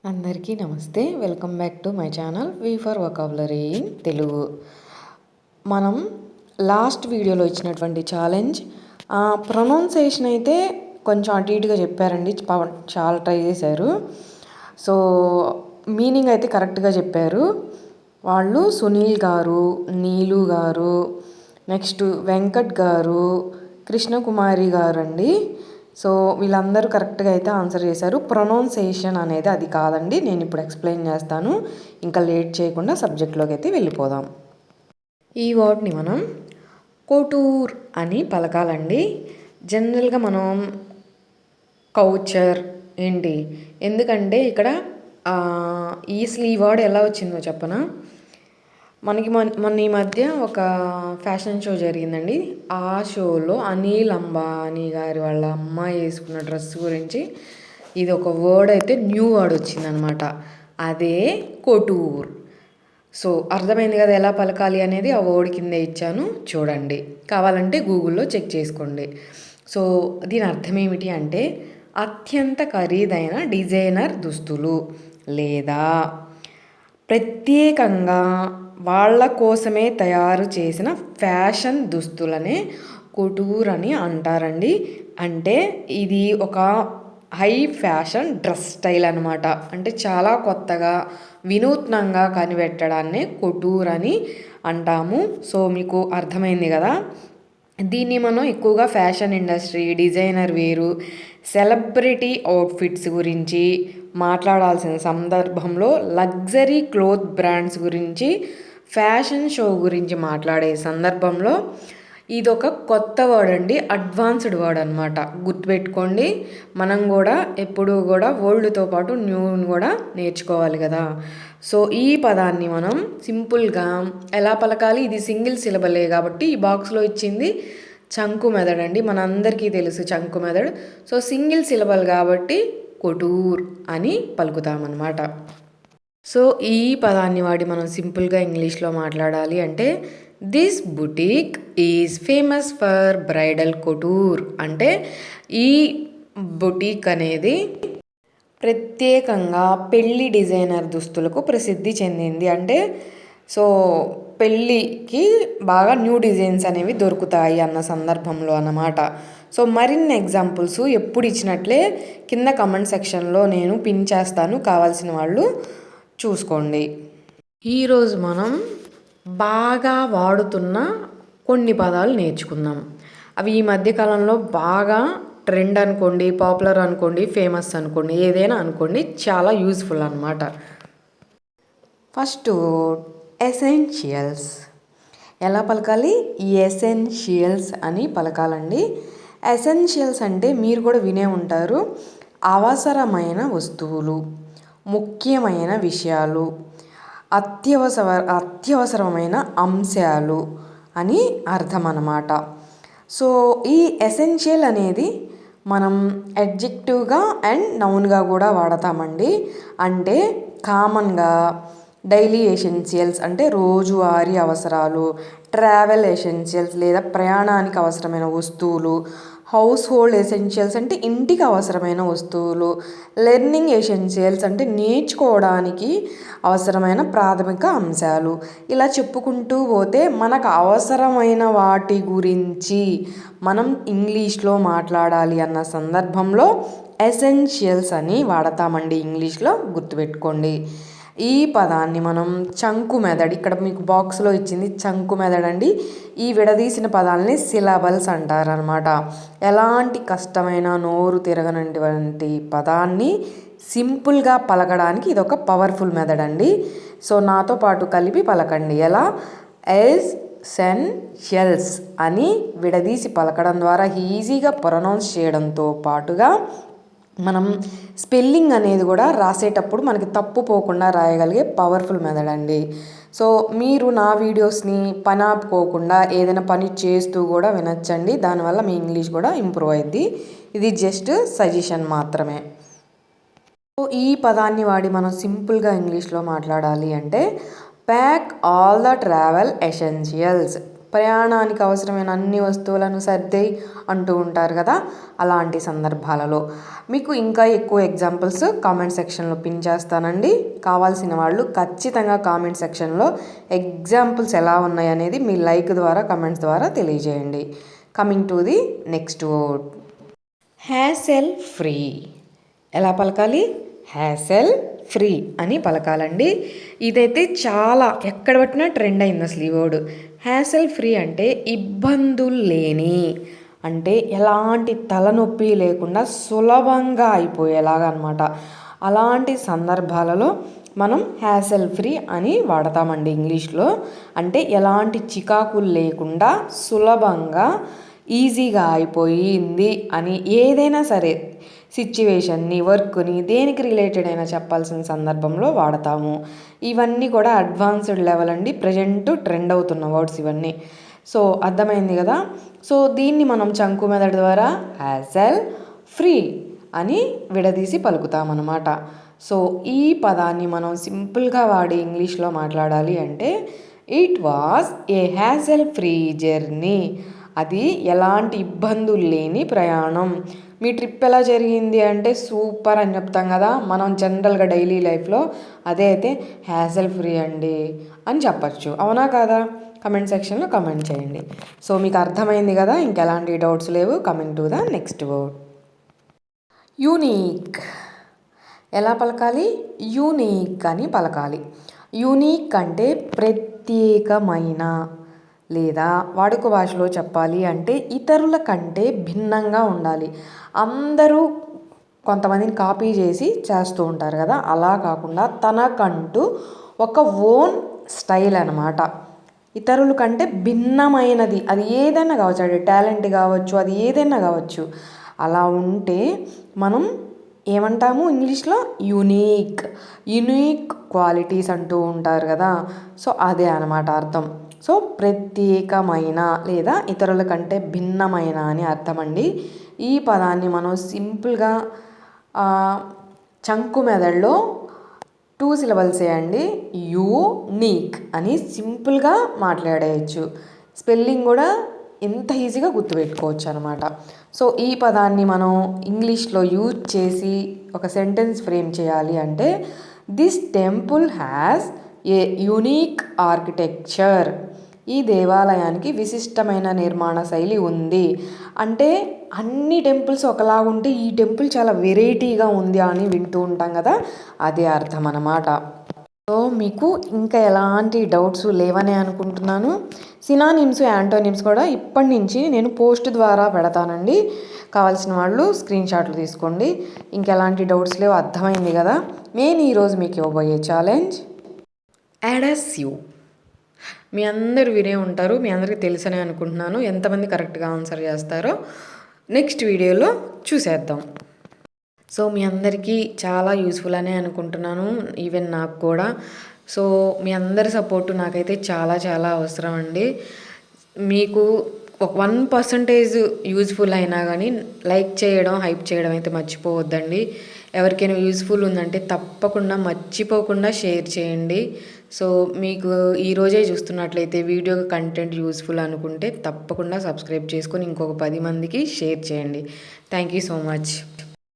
అందరికీ నమస్తే. Welcome back to my channel V for vocabulary in Telugu. మనం లాస్ట్ వీడియోలో ఇచ్చినటువంటి ఛాలెంజ్ ప్రొనౌన్సియేషన్ అయితే కొంచెం అటు ఇటుగా చెప్పారండి. చాలా ట్రై చేశారు. సో మీనింగ్ అయితే కరెక్ట్గా చెప్పారు వాళ్ళు. సునీల్ గారు, నీలు గారు, నెక్స్ట్ వెంకట్ గారు, కృష్ణకుమారి గారు అండి. సో వీళ్ళందరూ కరెక్ట్గా అయితే ఆన్సర్ చేశారు. ప్రొనౌన్సియేషన్ అనేది అది కాదండి. నేను ఇప్పుడు ఎక్స్ప్లెయిన్ చేస్తాను. ఇంకా లేట్ చేయకుండా సబ్జెక్ట్లోకి అయితే వెళ్ళిపోదాం. ఈ వర్డ్ని మనం కోటూర్ అని పలకాలండి. జనరల్గా మనం కౌచర్ ఏంటి, ఎందుకంటే ఇక్కడ ఈ వర్డ్ ఎలా వచ్చిందో చెప్పనా. మనకి మొన్న ఈ మధ్య ఒక ఫ్యాషన్ షో జరిగిందండి. ఆ షోలో అనిల్ అంబానీ గారి వాళ్ళ అమ్మాయి వేసుకున్న డ్రెస్ గురించి ఇది ఒక వర్డ్ అయితే న్యూ వర్డ్ వచ్చిందనమాట. అదే కోటూర్. సో అర్థమైంది కదా ఎలా పలకాలి అనేది. ఆ వర్డ్ కింద ఇచ్చాను చూడండి, కావాలంటే గూగుల్లో చెక్ చేసుకోండి. సో దీని అర్థం ఏమిటి అంటే అత్యంత ఖరీదైన డిజైనర్ దుస్తులు లేదా ప్రత్యేకంగా వాళ్ళ కోసమే తయారు చేసిన ఫ్యాషన్ దుస్తులనే కుటూర్ అని అంటారండి. అంటే ఇది ఒక హై ఫ్యాషన్ డ్రెస్ స్టైల్ అనమాట. అంటే చాలా కొత్తగా వినూత్నంగా కనిపెట్టడాన్నే కుటూర్ అని అంటాము. సో మీకు అర్థమైంది కదా. దీన్ని మనం ఎక్కువగా ఫ్యాషన్ ఇండస్ట్రీ, డిజైనర్ వేరు, సెలబ్రిటీ అవుట్ఫిట్స్ గురించి మాట్లాడాల్సిన సందర్భంలో, లగ్జరీ క్లోత్ బ్రాండ్స్ గురించి, ఫ్యాషన్ షో గురించి మాట్లాడే సందర్భంలో ఇదొక కొత్త వర్డ్ అండి. అడ్వాన్స్డ్ వర్డ్ అనమాట. గుర్తుపెట్టుకోండి. మనం కూడా ఎప్పుడూ కూడా ఓల్డ్తో పాటు న్యూని కూడా నేర్చుకోవాలి కదా. సో ఈ పదాన్ని మనం సింపుల్గా ఎలా పలకాలి, ఇది సింగిల్ సిలబలే కాబట్టి ఈ బాక్స్లో ఇచ్చింది చంకు మెదడు అండి. మనందరికీ తెలుసు చంకు మెదడు. సో సింగిల్ సిలబల్ కాబట్టి కొటూర్ అని పలుకుతామన్నమాట. సో ఈ పదాన్ని వాడి మనం సింపుల్గా ఇంగ్లీష్లో మాట్లాడాలి అంటే this boutique is famous for bridal couture. అంటే ఈ బుటీక్ అనేది ప్రత్యేకంగా పెళ్లి డిజైనర్ దుస్తులకు ప్రసిద్ధి చెందింది. అంటే సో పెళ్ళికి బాగా న్యూ డిజైన్స్ అనేవి దొరుకుతాయి అన్న సందర్భంలో అన్నమాట. సో మరిన్ని ఎగ్జాంపుల్స్ ఎప్పుడు ఇచ్చినట్లే కింద కమెంట్ సెక్షన్లో నేను పిన్ చేస్తాను, కావాల్సిన వాళ్ళు చూసుకోండి. ఈరోజు మనం బాగా వాడుతున్న కొన్ని పదాలు నేర్చుకుందాం. అవి ఈ మధ్యకాలంలో బాగా ట్రెండ్ అనుకోండి, పాపులర్ అనుకోండి, ఫేమస్ అనుకోండి, ఏదైనా అనుకోండి, చాలా యూస్ఫుల్ అన్నమాట. First essentials. ఎలా పలకాలి? ఎసెన్షియల్స్ అని పలకాలండి. ఎసెన్షియల్స్ అంటే మీరు కూడా వినే ఉంటారు. అవసరమైన వస్తువులు, ముఖ్యమైన విషయాలు, అత్యవసరమైన అంశాలు అని అర్థం అన్నమాట. సో ఈ ఎసెన్షియల్ అనేది మనం అడ్జెక్టివ్గా అండ్ నౌన్గా కూడా వాడతామండి. అంటే కామన్గా డైలీ ఎసెన్షియల్స్ అంటే రోజువారీ అవసరాలు, ట్రావెల్ ఎసెన్షియల్స్ లేదా ప్రయాణానికి అవసరమైన వస్తువులు, హౌస్ హోల్డ్ ఎసెన్షియల్స్ అంటే ఇంటికి అవసరమైన వస్తువులు, లెర్నింగ్ ఎసెన్షియల్స్ అంటే నేర్చుకోవడానికి అవసరమైన ప్రాథమిక అంశాలు. ఇలా చెప్పుకుంటూ పోతే మనకు అవసరమైన వాటి గురించి మనం ఇంగ్లీష్లో మాట్లాడాలి అన్న సందర్భంలో ఎసెన్షియల్స్ అని వాడతామండి ఇంగ్లీష్లో. గుర్తుపెట్టుకోండి. ఈ పదాన్ని మనం చంకు మెదడు, ఇక్కడ మీకు బాక్స్లో ఇచ్చింది చంకు మెదడు అండి. ఈ విడదీసిన పదాలని సిలబల్స్ అంటారనమాట. ఎలాంటి కష్టమైన నోరు తిరగనటువంటి పదాన్ని సింపుల్గా పలకడానికి ఇది ఒక పవర్ఫుల్ మెథడ్ అండి. సో నాతో పాటు కలిపి పలకండి. ఎలా? ఎసెన్షియల్స్ అని విడదీసి పలకడం ద్వారా ఈజీగా ప్రొనౌన్స్ చేయడంతో పాటుగా మనం స్పెల్లింగ్ అనేది కూడా రాసేటప్పుడు మనకి తప్పు పోకుండా రాయగలిగే పవర్ఫుల్ మెథడ్ అండి. సో మీరు నా వీడియోస్ని పని ఆపుకోకుండా ఏదైనా పని చేస్తూ కూడా వినొచ్చండి. దానివల్ల మీ ఇంగ్లీష్ కూడా ఇంప్రూవ్ అయ్యిద్ది. ఇది జస్ట్ సజెషన్ మాత్రమే. సో ఈ పదాన్ని వాడి మనం సింపుల్గా ఇంగ్లీష్లో మాట్లాడాలి అంటే pack all the travel essentials. ప్రయాణానికి అవసరమైన అన్ని వస్తువులను సర్దేయి అంటూ ఉంటారు కదా, అలాంటి సందర్భాలలో. మీకు ఇంకా ఎక్కువ ఎగ్జాంపుల్స్ కామెంట్ సెక్షన్లో పిన్ చేస్తానండి. కావాల్సిన వాళ్ళు ఖచ్చితంగా కామెంట్ సెక్షన్లో ఎగ్జాంపుల్స్ ఎలా ఉన్నాయి అనేది మీ లైక్ ద్వారా, కమెంట్స్ ద్వారా తెలియజేయండి. Coming to the next word, hassle free. ఎలా పలకాలి? హ్యాసెల్ ఫ్రీ అని పలకాలండి. ఇదైతే చాలా ఎక్కడ పట్టినా ట్రెండ్ అయింది అసలు ఈ వర్డ్. హ్యాసెల్ ఫ్రీ అంటే ఇబ్బందులు లేని, అంటే ఎలాంటి తలనొప్పి లేకుండా సులభంగా అయిపోయేలాగా అనమాట. అలాంటి సందర్భాలలో మనం హ్యాసెల్ ఫ్రీ అని వాడతామండి ఇంగ్లీష్లో. అంటే ఎలాంటి చికాకులు లేకుండా సులభంగా ఈజీగా అయిపోయింది అని, ఏదైనా సరే సిచ్యువేషన్ని, వర్క్ని, దేనికి రిలేటెడ్ అయినా చెప్పాల్సిన సందర్భంలో వాడతాము. ఇవన్నీ కూడా అడ్వాన్స్డ్ లెవెల్ అండి, ప్రజెంట్ ట్రెండ్ అవుతున్న వర్డ్స్ ఇవన్నీ. సో అర్థమైంది కదా. సో దీన్ని మనం చంకు మెథడ్ ద్వారా హ్యాసెల్ ఫ్రీ అని విడదీసి పలుకుతామన్నమాట. సో ఈ పదాన్ని మనం సింపుల్గా వాడి ఇంగ్లీష్లో మాట్లాడాలి అంటే, it was a hassle free journey. అది ఎలాంటి ఇబ్బందులు లేని ప్రయాణం. మీ ట్రిప్ ఎలా జరిగింది అంటే సూపర్ అని చెప్తాం కదా మనం జనరల్గా డైలీ లైఫ్లో. అదే అయితే హ్యాసెల్ ఫ్రీ అండి అని చెప్పచ్చు, అవునా కాదా? కమెంట్ సెక్షన్లో కమెంట్ చేయండి. సో మీకు అర్థమైంది కదా, ఇంకెలాంటి డౌట్స్ లేవు. Coming to the next word, unique. ఎలా పలకాలి? యూనిక్ అని పలకాలి. యూనిక్ అంటే ప్రత్యేకమైన, లేదా వాడుక భాషలో చెప్పాలి అంటే ఇతరుల కంటే భిన్నంగా ఉండాలి. అందరూ కొంతమందిని కాపీ చేసి చేస్తూ ఉంటారు కదా, అలా కాకుండా తనకంటూ ఒక ఓన్ స్టైల్ అనమాట. ఇతరుల కంటే భిన్నమైనది, అది ఏదైనా కావచ్చు, అది టాలెంట్ కావచ్చు, అది ఏదైనా కావచ్చు. అలా ఉంటే మనం ఏమంటాము ఇంగ్లీష్లో? యూనిక్. యూనిక్ క్వాలిటీస్ అంటూ ఉంటారు కదా, సో అదే అనమాట అర్థం. సో ప్రత్యేకమైన లేదా ఇతరుల కంటే భిన్నమైన అని అర్థం అండి. ఈ పదాన్ని మనం సింపుల్గా చంకు మెథడ్లో 2 సిలబల్సే అండి, యూనిక్ అని సింపుల్గా మాట్లాడేయచ్చు. స్పెల్లింగ్ కూడా ఎంత ఈజీగా గుర్తుపెట్టుకోవచ్చు అనమాట. సో ఈ పదాన్ని మనం ఇంగ్లీష్లో యూజ్ చేసి ఒక సెంటెన్స్ ఫ్రేమ్ చేయాలి అంటే, this temple has a unique architecture. ఈ దేవాలయానికి విశిష్టమైన నిర్మాణ శైలి ఉంది. అంటే అన్ని టెంపుల్స్ ఒకలాగుంటే ఈ టెంపుల్ చాలా వెరైటీగా ఉంది అని వింటూ ఉంటాం కదా, అదే అర్థం అన్నమాట. సో మీకు ఇంకా ఎలాంటి డౌట్స్ లేవనే అనుకుంటున్నాను. సినానిమ్స్, యాంటోనిమ్స్ కూడా ఇప్పటి నుంచి నేను పోస్ట్ ద్వారా పెడతానండి. కావాల్సిన వాళ్ళు స్క్రీన్ షాట్లు తీసుకోండి. ఇంకెలాంటి డౌట్స్ లేవు, అర్థమైంది కదా. నేను ఈరోజు మీకు ఇవ్వబోయే ఛాలెంజ్ యాడస్యూ. మీ అందరూ వినే ఉంటారు, మీ అందరికీ తెలుసనే అనుకుంటున్నాను. ఎంతమంది కరెక్ట్గా ఆన్సర్ చేస్తారో నెక్స్ట్ వీడియోలో చూసేద్దాం. సో మీ అందరికీ చాలా యూస్ఫుల్ అనే అనుకుంటున్నాను, ఈవెన్ నాకు కూడా. సో మీ అందరి సపోర్టు నాకైతే చాలా చాలా అవసరం అండి. మీకు ఒక 1% యూజ్ఫుల్ అయినా కానీ లైక్ చేయడం, హైప్ చేయడం అయితే మర్చిపోవద్దండి. ఎవరికైనా యూజ్ఫుల్ ఉందంటే తప్పకుండా మర్చిపోకుండా షేర్ చేయండి. సో మీకు ఈరోజే చూస్తున్నట్లయితే వీడియో కంటెంట్ యూస్ఫుల్ అనుకుంటే తప్పకుండా సబ్స్క్రైబ్ చేసుకొని ఇంకొక 10 మందికి షేర్ చేయండి. Thank you so much.